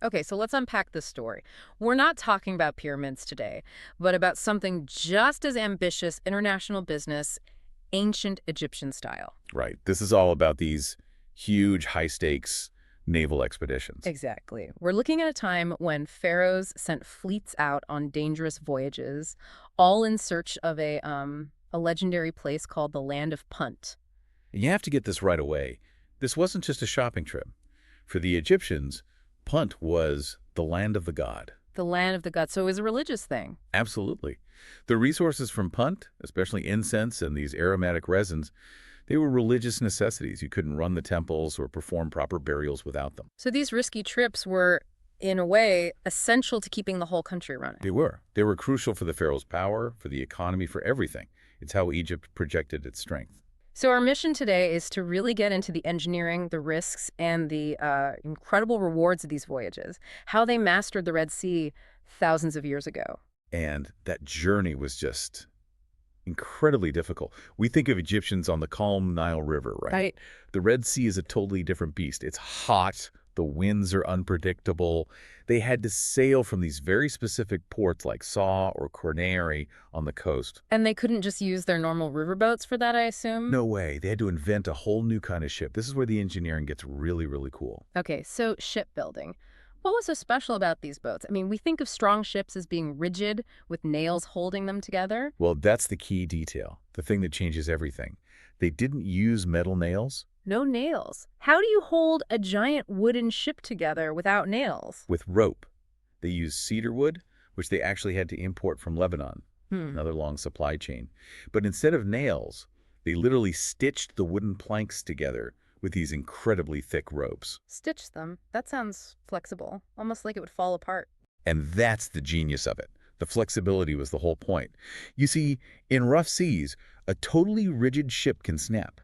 Okay, so let's unpack this story. We're not talking about pyramids today, but about something just as ambitious, international business, ancient Egyptian style. Right. This is all about these huge, high-stakes naval expeditions. Exactly. We're looking at a time when pharaohs sent fleets out on dangerous voyages, all in search of a legendary place called the Land of Punt. And you have to get this right away. This wasn't just a shopping trip. For the Egyptians, Punt was the land of the god. The land of the gods. So it was a religious thing. Absolutely. The resources from Punt, especially incense and these aromatic resins, they were religious necessities. You couldn't run the temples or perform proper burials without them. So these risky trips were, in a way, essential to keeping the whole country running. They were. They were crucial for the pharaoh's power, for the economy, for everything. It's how Egypt projected its strength. So our mission today is to really get into the engineering, the risks, and the incredible rewards of these voyages, how they mastered the Red Sea thousands of years ago. And that journey was just incredibly difficult. We think of Egyptians on the calm Nile River, right? Right. The Red Sea is a totally different beast. It's hot. The winds are unpredictable. They had to sail from these very specific ports like Saww or Cornary on the coast. And they couldn't just use their normal riverboats for that, I assume? No way. They had to invent a whole new kind of ship. This is where the engineering gets really, really cool. Okay, so shipbuilding. What was so special about these boats? I mean, we think of strong ships as being rigid, with nails holding them together. Well, that's the key detail, the thing that changes everything. They didn't use metal nails. No nails. How do you hold a giant wooden ship together without nails? With rope. They used cedar wood, which they actually had to import from Lebanon, another long supply chain. But instead of nails, they literally stitched the wooden planks together with these incredibly thick ropes. Stitch them. That sounds flexible, almost like it would fall apart. And that's the genius of it. The flexibility was the whole point. You see, in rough seas, a totally rigid ship can snap.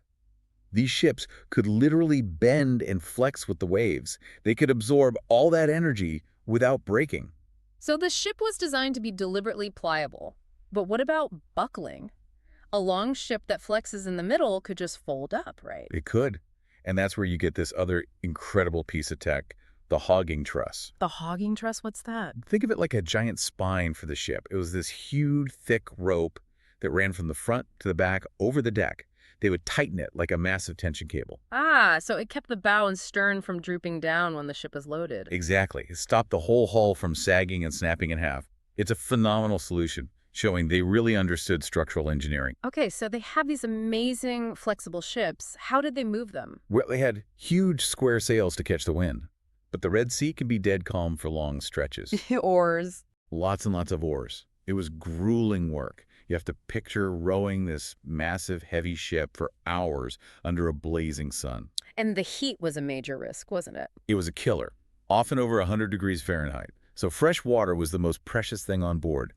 These ships could literally bend and flex with the waves. They could absorb all that energy without breaking. So the ship was designed to be deliberately pliable. But what about buckling? A long ship that flexes in the middle could just fold up, right? It could. And that's where you get this other incredible piece of tech, the hogging truss. The hogging truss, what's that? Think of it like a giant spine for the ship. It was this huge, thick rope that ran from the front to the back over the deck. They would tighten it like a massive tension cable. Ah, so it kept the bow and stern from drooping down when the ship is loaded. Exactly. It stopped the whole hull from sagging and snapping in half. It's a phenomenal solution, showing they really understood structural engineering. Okay, so they have these amazing flexible ships. How did they move them? Well, they had huge square sails to catch the wind. But the Red Sea can be dead calm for long stretches. Oars. Lots and lots of oars. It was grueling work. You have to picture rowing this massive, heavy ship for hours under a blazing sun. And the heat was a major risk, wasn't it? It was a killer, often over 100 degrees Fahrenheit. So fresh water was the most precious thing on board.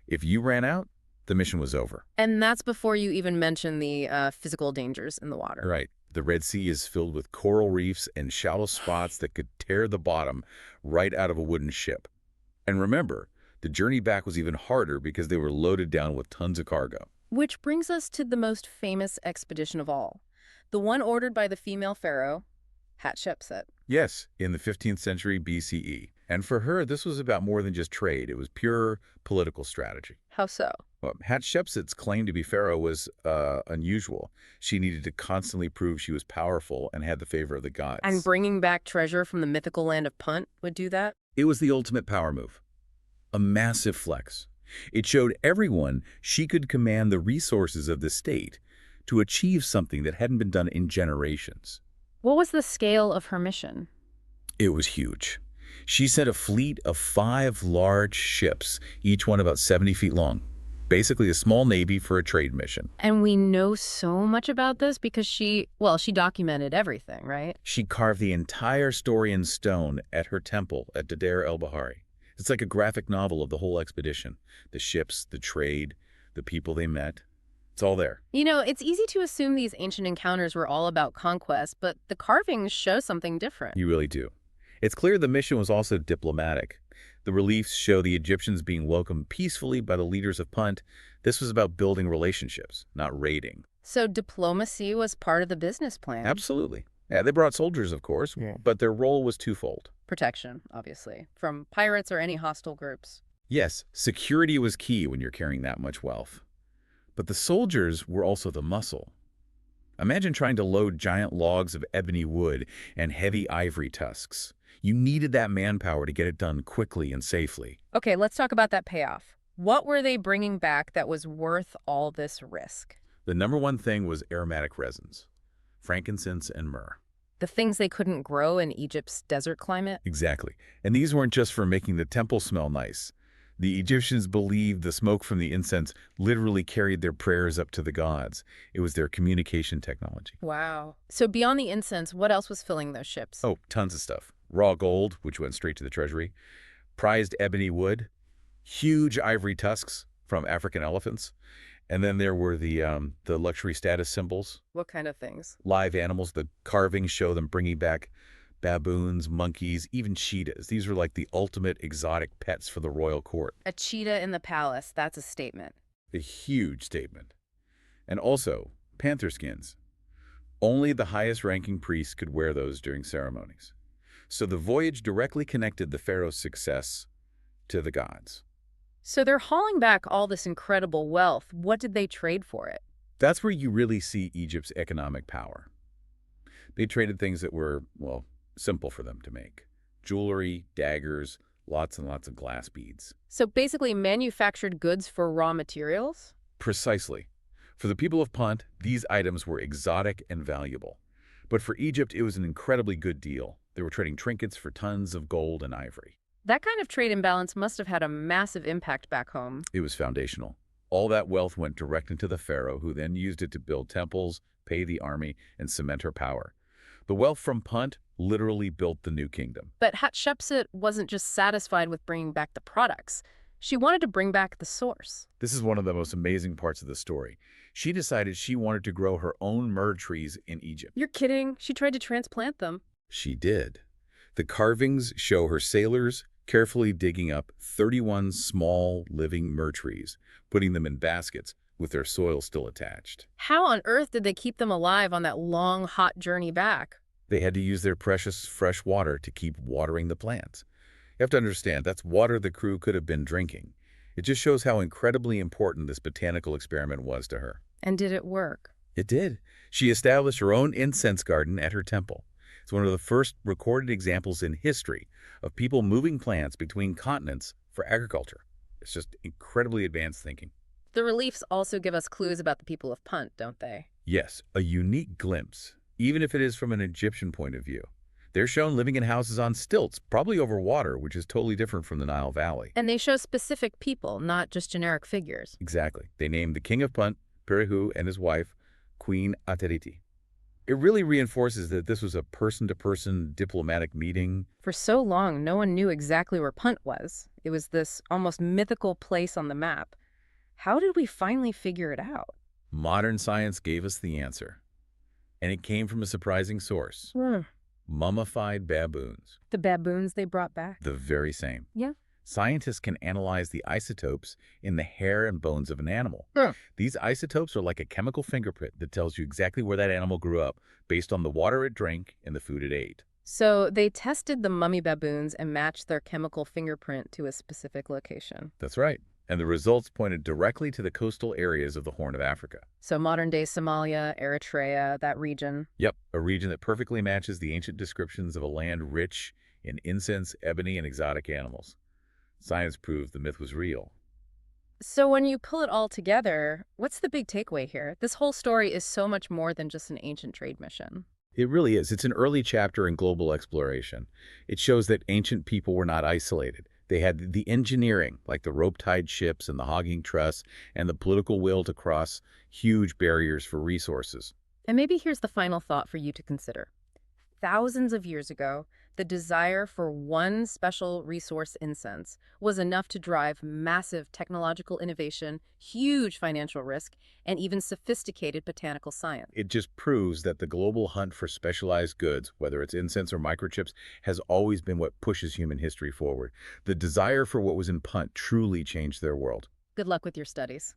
If you ran out, the mission was over. And that's before you even mention the physical dangers in the water. Right. The Red Sea is filled with coral reefs and shallow spots that could tear the bottom right out of a wooden ship. And remember, the journey back was even harder because they were loaded down with tons of cargo. Which brings us to the most famous expedition of all. The one ordered by the female pharaoh, Hatshepsut. Yes, in the 15th century BCE. And for her, this was about more than just trade. It was pure political strategy. How so? Well, Hatshepsut's claim to be pharaoh was unusual. She needed to constantly prove she was powerful and had the favor of the gods. And bringing back treasure from the mythical land of Punt would do that? It was the ultimate power move. A massive flex. It showed everyone she could command the resources of the state to achieve something that hadn't been done in generations. What was the scale of her mission? It was huge. She sent a fleet of 5 large ships, each one about 70 feet long. Basically a small navy for a trade mission. And we know so much about this because she documented everything, right? She carved the entire story in stone at her temple at Deir el-Bahari. It's like a graphic novel of the whole expedition. The ships, the trade, the people they met. It's all there. You know, it's easy to assume these ancient encounters were all about conquest, but the carvings show something different. You really do. It's clear the mission was also diplomatic. The reliefs show the Egyptians being welcomed peacefully by the leaders of Punt. This was about building relationships, not raiding. So diplomacy was part of the business plan. Absolutely. Yeah, they brought soldiers, of course, but their role was twofold. Protection, obviously, from pirates or any hostile groups. Yes, security was key when you're carrying that much wealth. But the soldiers were also the muscle. Imagine trying to load giant logs of ebony wood and heavy ivory tusks. You needed that manpower to get it done quickly and safely. Okay, let's talk about that payoff. What were they bringing back that was worth all this risk? The number one thing was aromatic resins, frankincense and myrrh. The things they couldn't grow in Egypt's desert climate? Exactly. And these weren't just for making the temple smell nice. The Egyptians believed the smoke from the incense literally carried their prayers up to the gods. It was their communication technology. Wow. So beyond the incense, what else was filling those ships? Oh, tons of stuff. Raw gold, which went straight to the treasury, prized ebony wood, huge ivory tusks from African elephants, and then there were the luxury status symbols, What kind of things? live animals. The carvings show them bringing back baboons, monkeys, even cheetahs. These were like the ultimate exotic pets for the royal court. A cheetah in the palace, that's a statement. A huge statement. And also, panther skins. Only the highest-ranking priests could wear those during ceremonies. So the voyage directly connected the pharaoh's success to the gods. So they're hauling back all this incredible wealth. What did they trade for it? That's where you really see Egypt's economic power. They traded things that were, well, simple for them to make. Jewelry, daggers, lots and lots of glass beads. So basically manufactured goods for raw materials? Precisely. For the people of Punt, these items were exotic and valuable. But for Egypt, it was an incredibly good deal. They were trading trinkets for tons of gold and ivory. That kind of trade imbalance must have had a massive impact back home. It was foundational. All that wealth went direct into the pharaoh, who then used it to build temples, pay the army, and cement her power. The wealth from Punt literally built the new kingdom. But Hatshepsut wasn't just satisfied with bringing back the products. She wanted to bring back the source. This is one of the most amazing parts of the story. She decided she wanted to grow her own myrrh trees in Egypt. You're kidding. She tried to transplant them. She did. The carvings show her sailors carefully digging up 31 small living myrrh trees, putting them in baskets with their soil still attached. How on earth did they keep them alive on that long, hot journey back? They had to use their precious fresh water to keep watering the plants. You have to understand, that's water the crew could have been drinking. It just shows how incredibly important this botanical experiment was to her. And did it work? It did. She established her own incense garden at her temple. It's one of the first recorded examples in history of people moving plants between continents for agriculture. It's just incredibly advanced thinking. The reliefs also give us clues about the people of Punt, don't they? Yes, a unique glimpse, even if it is from an Egyptian point of view. They're shown living in houses on stilts, probably over water, which is totally different from the Nile Valley. And they show specific people, not just generic figures. Exactly. They named the king of Punt, Pirihu, and his wife, Queen Ateriti. It really reinforces that this was a person-to-person diplomatic meeting. For so long, no one knew exactly where Punt was. It was this almost mythical place on the map. How did we finally figure it out? Modern science gave us the answer. And it came from a surprising source. Mummified baboons. The baboons they brought back? The very same. Yeah. Scientists can analyze the isotopes in the hair and bones of an animal. These isotopes are like a chemical fingerprint that tells you exactly where that animal grew up based on the water it drank and the food it ate. So they tested the mummy baboons and matched their chemical fingerprint to a specific location. That's right. And the results pointed directly to the coastal areas of the Horn of Africa. So modern-day Somalia, Eritrea, that region. Yep, a region that perfectly matches the ancient descriptions of a land rich in incense, ebony, and exotic animals. Science proved the myth was real. So when you pull it all together, what's the big takeaway here? This whole story is so much more than just an ancient trade mission. It really is. It's an early chapter in global exploration. It shows that ancient people were not isolated. They had the engineering, like the rope-tied ships and the hogging truss, and the political will to cross huge barriers for resources. And maybe here's the final thought for you to consider. Thousands of years ago, the desire for one special resource, incense, was enough to drive massive technological innovation, huge financial risk, and even sophisticated botanical science. It just proves that the global hunt for specialized goods, whether it's incense or microchips, has always been what pushes human history forward. The desire for what was in Punt truly changed their world. Good luck with your studies.